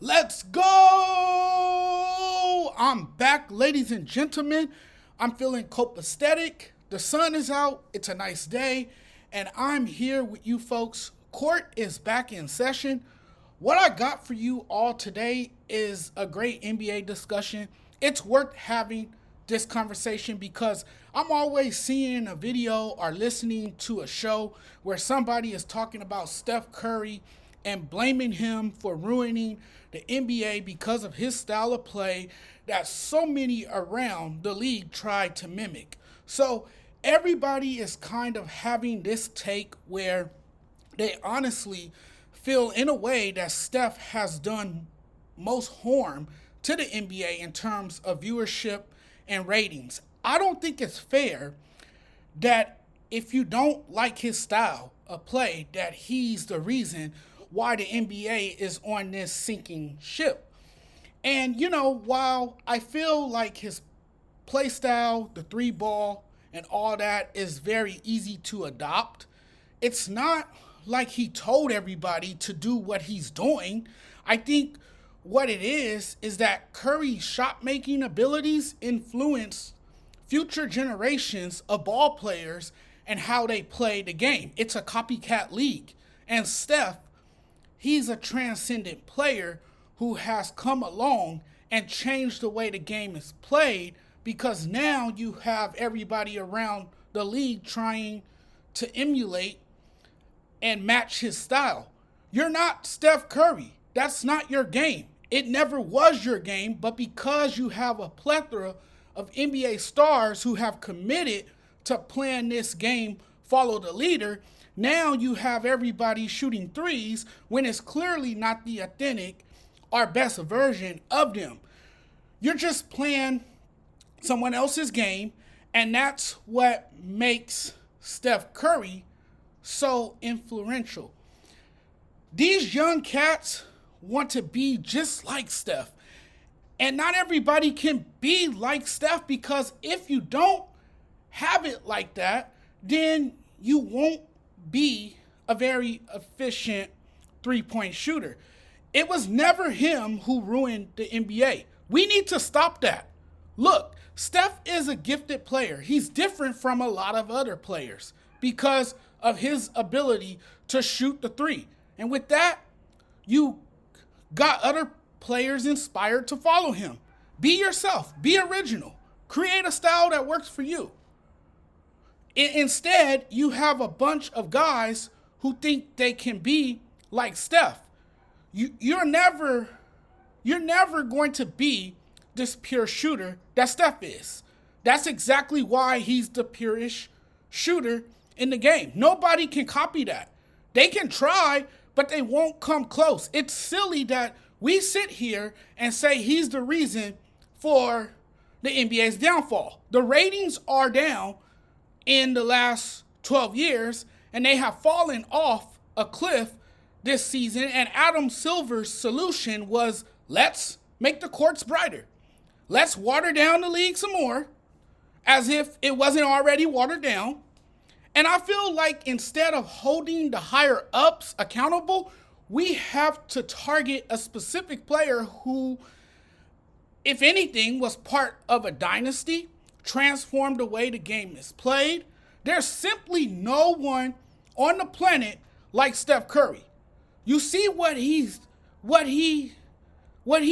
Let's go! I'm back, ladies and gentlemen. I'm feeling copacetic. The sun is out. It's a nice day. And I'm here with you folks. Court is back in session. What I got for you all today is a great NBA discussion. It's worth having this conversation because I'm always seeing a video or listening to a show where somebody is talking about Steph Curry and blaming him for ruining the NBA because of his style of play that so many around the league tried to mimic. So everybody is kind of having this take where they honestly feel in a way that Steph has done most harm to the NBA in terms of viewership and ratings. I don't think it's fair that if you don't like his style of play, that he's the reason why the NBA is on this sinking ship. And, while I feel like his play style, the three ball, and all that is very easy to adopt, it's not like he told everybody to do what he's doing. I think what it is that Curry's shot making abilities influence future generations of ball players and how they play the game. It's a copycat league. And Steph, he's a transcendent player who has come along and changed the way the game is played because now you have everybody around the league trying to emulate and match his style. You're not Steph Curry. That's not your game. It never was your game, but because you have a plethora of NBA stars who have committed to playing this game, follow the leader, now you have everybody shooting threes when it's clearly not the authentic or best version of them. You're just playing someone else's game, and that's what makes Steph Curry so influential. These young cats want to be just like Steph. And not everybody can be like Steph because if you don't have it like that, then you won't be a very efficient three-point shooter. It was never him who ruined the NBA. We need to stop that. Look, Steph is a gifted player. He's different from a lot of other players because of his ability to shoot the three. And with that, you got other players inspired to follow him. Be yourself. Be original. Create a style that works for you. Instead, you have a bunch of guys who think they can be like Steph. You're never going to be this pure shooter that Steph is. That's exactly why he's the purest shooter in the game. Nobody can copy that. They can try, but they won't come close. It's silly that we sit here and say he's the reason for the NBA's downfall. The ratings are down in the last 12 years, and they have fallen off a cliff this season, and Adam Silver's solution was, let's make the courts brighter. Let's water down the league some more, as if it wasn't already watered down. And I feel like instead of holding the higher ups accountable, we have to target a specific player who, if anything, was part of a dynasty, transformed the way the game is played. There's simply no one on the planet like Steph Curry. You see what he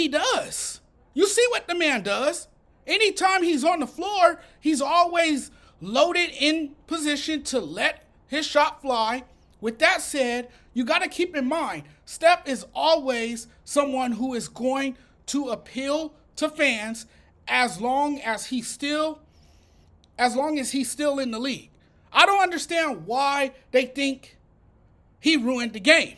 does. You see what the man does. Anytime he's on the floor, he's always loaded in position to let his shot fly. With that said, you got to keep in mind, Steph is always someone who is going to appeal to fans as long as he's still in the league. I don't understand why they think he ruined the game.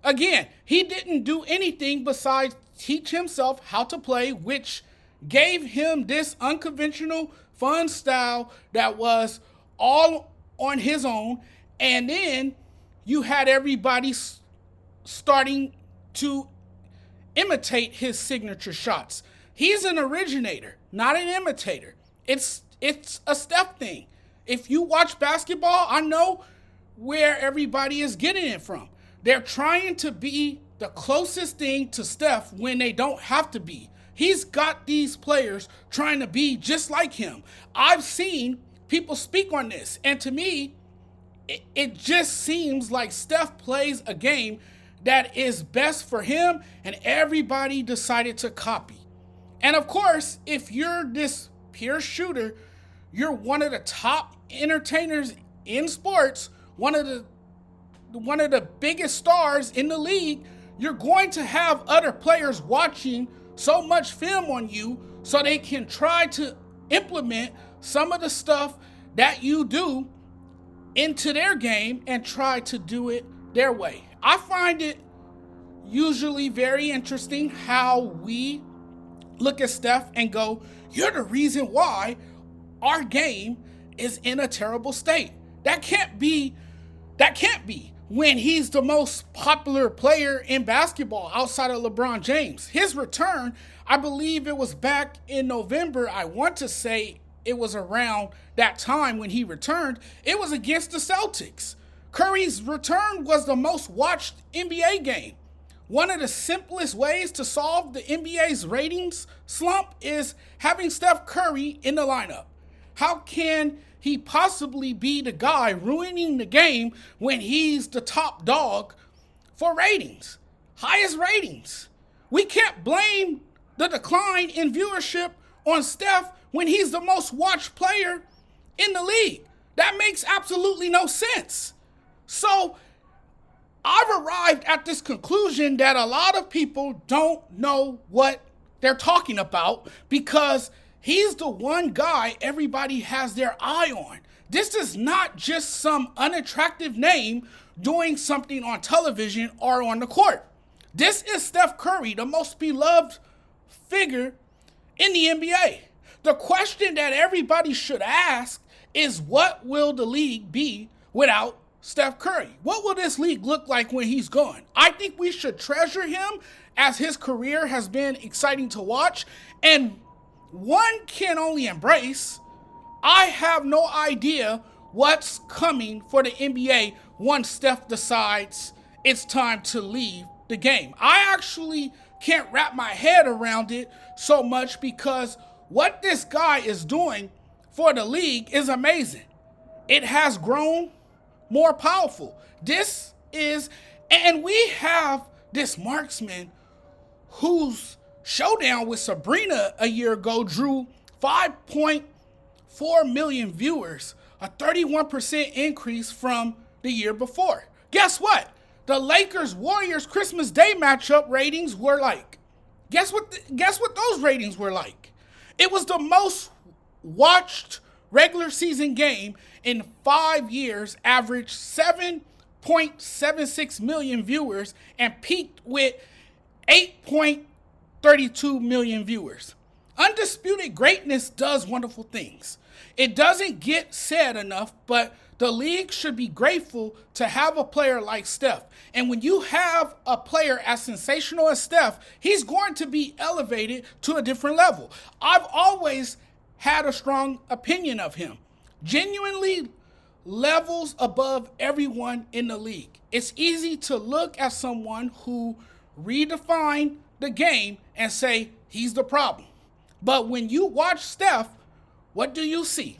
Again, he didn't do anything besides teach himself how to play, which gave him this unconventional, fun style that was all on his own. And then you had everybody starting to imitate his signature shots. He's an originator, not an imitator. It's a Steph thing. If you watch basketball, I know where everybody is getting it from. They're trying to be the closest thing to Steph when they don't have to be. He's got these players trying to be just like him. I've seen people speak on this, and to me, it just seems like Steph plays a game that is best for him, and everybody decided to copy. And of course, if you're this pure shooter, you're one of the top entertainers in sports, one of the biggest stars in the league, you're going to have other players watching so much film on you so they can try to implement some of the stuff that you do into their game and try to do it their way. I find it usually very interesting how we look at Steph and go, you're the reason why our game is in a terrible state. That can't be when he's the most popular player in basketball outside of LeBron James. His return, I believe it was back in November. I want to say it was around that time when he returned. It was against the Celtics. Curry's return was the most watched NBA game. One of the simplest ways to solve the NBA's ratings slump is having Steph Curry in the lineup. How can he possibly be the guy ruining the game when he's the top dog for ratings? Highest ratings. We can't blame the decline in viewership on Steph when he's the most watched player in the league. That makes absolutely no sense. So I've arrived at this conclusion that a lot of people don't know what they're talking about because he's the one guy everybody has their eye on. This is not just some unattractive name doing something on television or on the court. This is Steph Curry, the most beloved figure in the NBA. The question that everybody should ask is, what will the league be without Steph Curry? What will this league look like when he's gone? I think we should treasure him as his career has been exciting to watch, and one can only embrace. I have no idea what's coming for the NBA once Steph decides it's time to leave the game. I actually can't wrap my head around it so much because what this guy is doing for the league is amazing. It has grown more powerful. And we have this marksman whose showdown with Sabrina a year ago drew 5.4 million viewers, a 31% increase from the year before. Guess what? The Lakers-Warriors Christmas Day matchup ratings were like. Guess what those ratings were like? It was the most watched regular season game in 5 years, averaged 7.76 million viewers, and peaked with 8.32 million viewers. Undisputed greatness does wonderful things. It doesn't get said enough, but the league should be grateful to have a player like Steph. And when you have a player as sensational as Steph, he's going to be elevated to a different level. I've always had a strong opinion of him. Genuinely levels above everyone in the league. It's easy to look at someone who redefined the game and say he's the problem. But when you watch Steph, what do you see?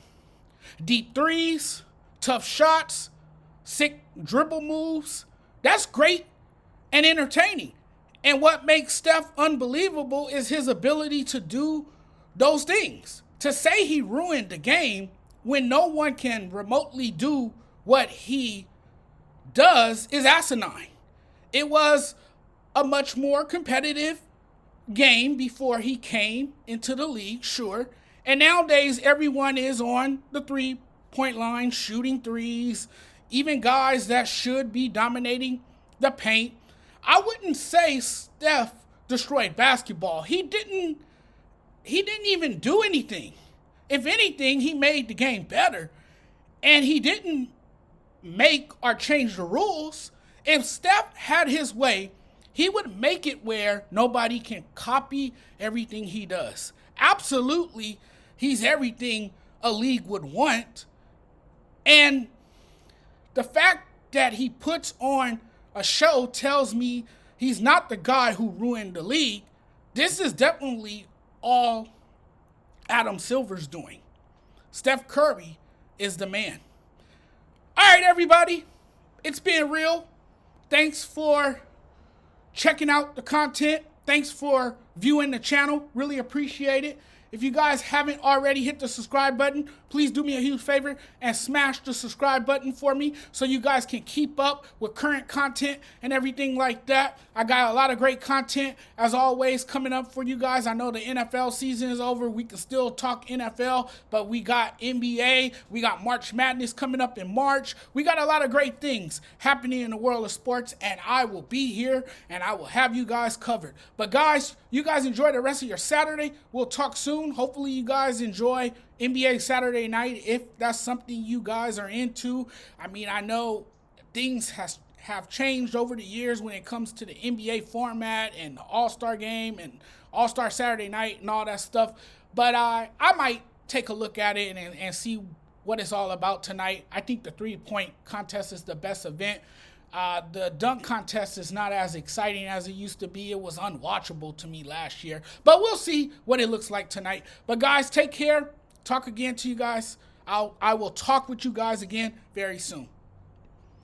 Deep threes, tough shots, sick dribble moves. That's great and entertaining. And what makes Steph unbelievable is his ability to do those things. To say he ruined the game when no one can remotely do what he does is asinine. It was a much more competitive game before he came into the league, sure. And nowadays, everyone is on the three-point line, shooting threes, even guys that should be dominating the paint. I wouldn't say Steph destroyed basketball. He didn't even do anything. If anything, he made the game better. And he didn't make or change the rules. If Steph had his way, he would make it where nobody can copy everything he does. Absolutely, he's everything a league would want. And the fact that he puts on a show tells me He's not the guy who ruined the league. This is definitely all Adam Silver's doing. Steph Curry is the man. All right, everybody. It's been real. Thanks for checking out the content. Thanks for viewing the channel. Really appreciate it. If you guys haven't already hit the subscribe button, please do me a huge favor and smash the subscribe button for me so you guys can keep up with current content and everything like that. I got a lot of great content, as always, coming up for you guys. I know the NFL season is over. We can still talk NFL, but we got NBA. We got March Madness coming up in March. We got a lot of great things happening in the world of sports, and I will be here, and I will have you guys covered. But guys, you guys enjoy the rest of your Saturday. We'll talk soon. Hopefully you guys enjoy NBA Saturday night if that's something you guys are into. I mean, I know things have changed over the years when it comes to the NBA format and the All-Star game and All-Star Saturday night and all that stuff. But I might take a look at it and see what it's all about tonight. I think the three-point contest is the best event. The dunk contest is not as exciting as it used to be. It was unwatchable to me last year. But we'll see what it looks like tonight. But guys, take care. Talk again to you guys. I will talk with you guys again very soon.